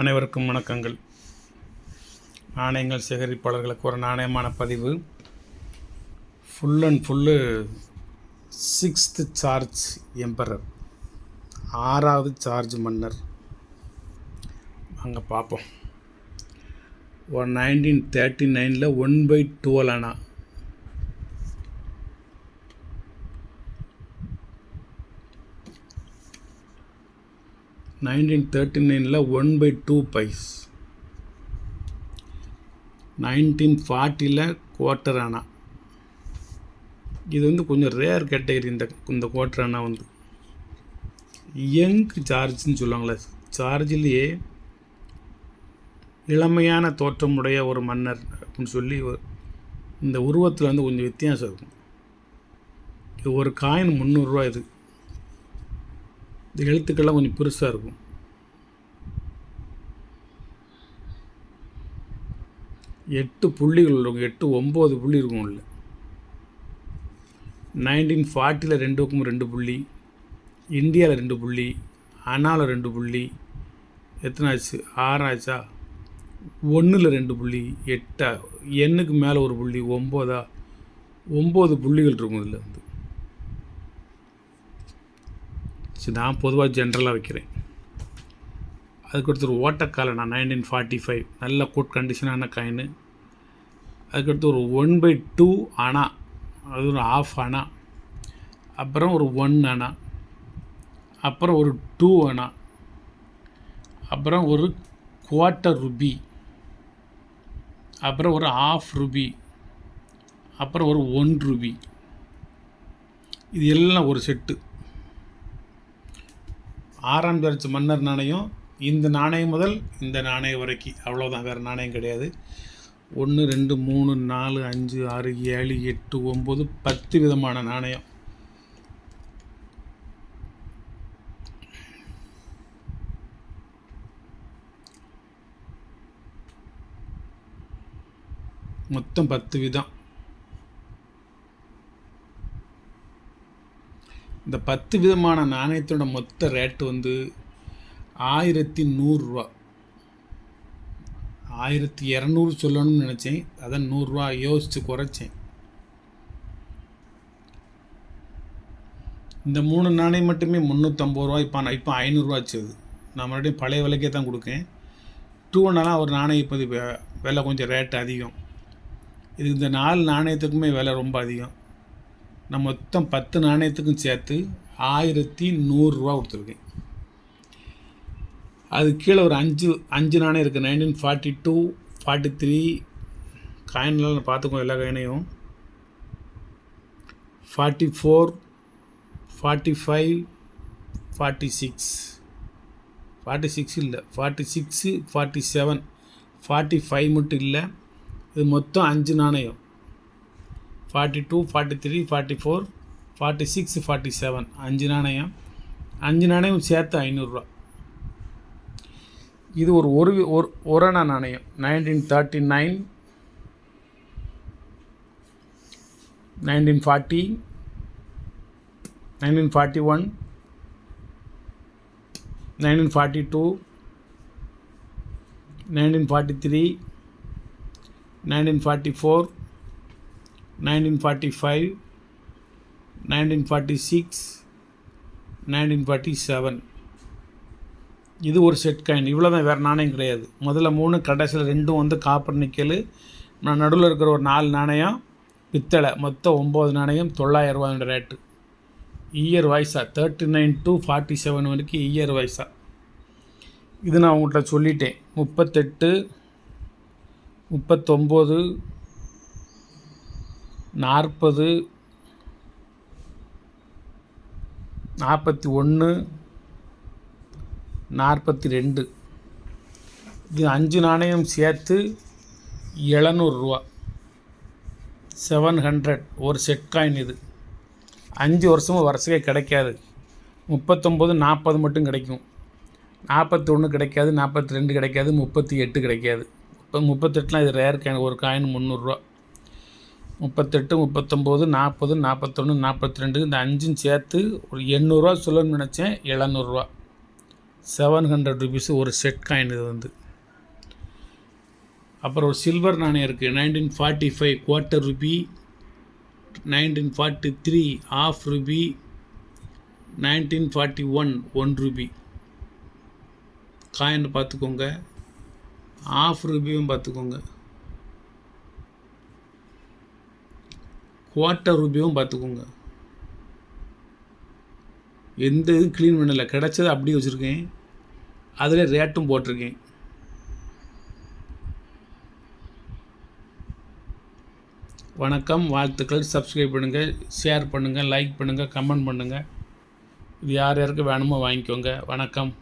அனைவருக்கும் வணக்கங்கள். நாணயங்கள் சேகரிப்பாளர்களுக்கு ஒரு நாணயமான பதிவு. Full and full 6th charge emperor, 6வது சார்ஜ் மன்னர். அங்கே பார்ப்போம். ஒரு 1939 1/12 அணா. (1939) 1/2 பைஸ். 1940 குவார்ட்டர் அணா. இது கொஞ்சம் ரேர் கேட்டகரி. இந்த குவார்ட்டர் அணா யங் சார்ஜ்னு சொல்லுவாங்களே, சார்ஜிலேயே இளமையான தோற்றமுடைய ஒரு மன்னர் அப்படின்னு சொல்லி இந்த உருவத்தில் கொஞ்சம் வித்தியாசம் இருக்கும். இது ஒரு காயின் 300 ரூபா. இது இந்த எழுத்துக்கள்லாம் கொஞ்சம் பெருசாக இருக்கும். எட்டு புள்ளிகள் இருக்கும், 8-9 புள்ளி இருக்கும் உள்ள. 1940 2 புள்ளி, இந்தியாவில் 2 புள்ளி, அண்ணாவில் 2 புள்ளி. எத்தனை ஆச்சு? 6 ஆச்சா? 1ல் 2 புள்ளி, 8 எண்ணுக்கு மேலே ஒரு புள்ளி, 9 புள்ளிகள் இருக்கும் இதில் சரி, நான் பொதுவாக ஜென்ரலாக வைக்கிறேன். அதுக்கு அடுத்து ஓட்டக்காலை. நான் 1945 நல்ல குட் கண்டிஷனான காயின். அதுக்கடுத்து ஒரு 1/2 அணா, அது ஒரு ½ அணா. அப்புறம் ஒரு 1 அணா, அப்புறம் ஒரு 2 அணா, அப்புறம் ஒரு குவார்ட்டர் ருபி, அப்புறம் ஒரு ½ ருபி, அப்புறம் ஒரு 1 ருபி. இது எல்லாம் ஒரு செட்டு. 6ஆம் சார்ஜ் மன்னர் நாணயம். இந்த நாணயம் முதல் இந்த நாணயம் வரைக்கும் அவ்வளோதான், வேறு நாணயம் கிடையாது. 1 2 3 4 5 6 7 8 9 10 விதமான நாணயம். மொத்தம் 10 விதம். இந்த 10 விதமான நாணயத்தோட மொத்த ரேட்டு 1100 ரூபா. 1200 சொல்லணும்னு நினச்சேன், அதான் 100 ரூபா யோசித்து குறைச்சேன். இந்த 3 நாணயம் மட்டுமே 350 ரூபா. இப்போ 500 ரூபா ஆச்சு. நான் மறுபடியும் பழைய விலைக்கே தான் கொடுக்கேன். 2 அண்ணாலாம் ஒரு நாணயம் இப்போ விலை கொஞ்சம் ரேட்டு அதிகம். இது இந்த 4 நாணயத்துக்குமே விலை ரொம்ப அதிகம். நான் மொத்தம் 10 நாணயத்துக்கும் சேர்த்து 1100 ரூபா கொடுத்துருக்கேன். அது கீழே ஒரு 5 நாணயம் இருக்குது. 1942, 43 காயின்லாம் பார்த்துக்கோ, எல்லா காயினையும். 44, 45, 46 இல்லை, 46, 47, 45 மட்டும் இல்லை. இது மொத்தம் 5 நாணயம். 42, 43, 44, 46, 47 5 நாணயம். 5 நாணயம் சேர்த்து 500 ரூபா. இது ஒரு அணா நாணயம். 1939, 1940, 1941, 1942, 1943, 1944, 1945, 1946, 1947. இது ஒரு செட் காயின். இவ்வளோ தான், வேறு நாணயம் கிடையாது. முதல்ல 3, கடைசியில் 2 காப்பர் நிக்கல். நான் நடுவில் இருக்கிற ஒரு 4 நாணயம் பித்தளை. மொத்தம் 9 நாணயம். 900 ரூபாயோட ரேட்டு. இயர் வைஸா 39 to 47 வரைக்கும் இயர் வைஸா. இது நான் உங்கள்கிட்ட சொல்லிட்டேன். 38, 39, 40, 41, 42. இது 5 நாணயம் சேர்த்து 700 ரூபா. 700 ஒரு செட் காயின். இது 5 வருஷமும் வருஷமே கிடைக்காது. 39, 40 மட்டும் கிடைக்கும். 41 கிடைக்காது, 42 கிடைக்காது, 38 கிடைக்காது. இப்போ 38லாம் இது ரேர் காயின். ஒரு காயின் 300 ரூபா. 38, 39, 40, 41, 42 இந்த 5ம் சேர்த்து ஒரு 800 ரூபா சொல்லணும்னு நினச்சேன். 700 ரூபா. 700 ஒரு செட் காயின் இது வந்து. அப்புறம் ஒரு சில்வர் நாணயம் இருக்குது 1945 quarter rupee, 1943 half rupee, 1941 1 rupee coin பார்த்துக்கோங்க. ஆஃப் ருபியும் பார்த்துக்கோங்க, குவார்ட்டர் ருபியும் பார்த்துக்கோங்க. எந்த இதுவும் க்ளீன் பண்ணலை, கிடச்சதை அப்படியே வச்சுருக்கேன். அதில் ரேட்டும் போட்டிருக்கேன். வணக்கம், வாழ்த்துக்கள். சப்ஸ்கிரைப் பண்ணுங்கள், ஷேர் பண்ணுங்கள், லைக் பண்ணுங்கள், கமெண்ட் பண்ணுங்கள். இது யார் யாருக்கு வேணுமோ வாங்கிக்கோங்க. வணக்கம்.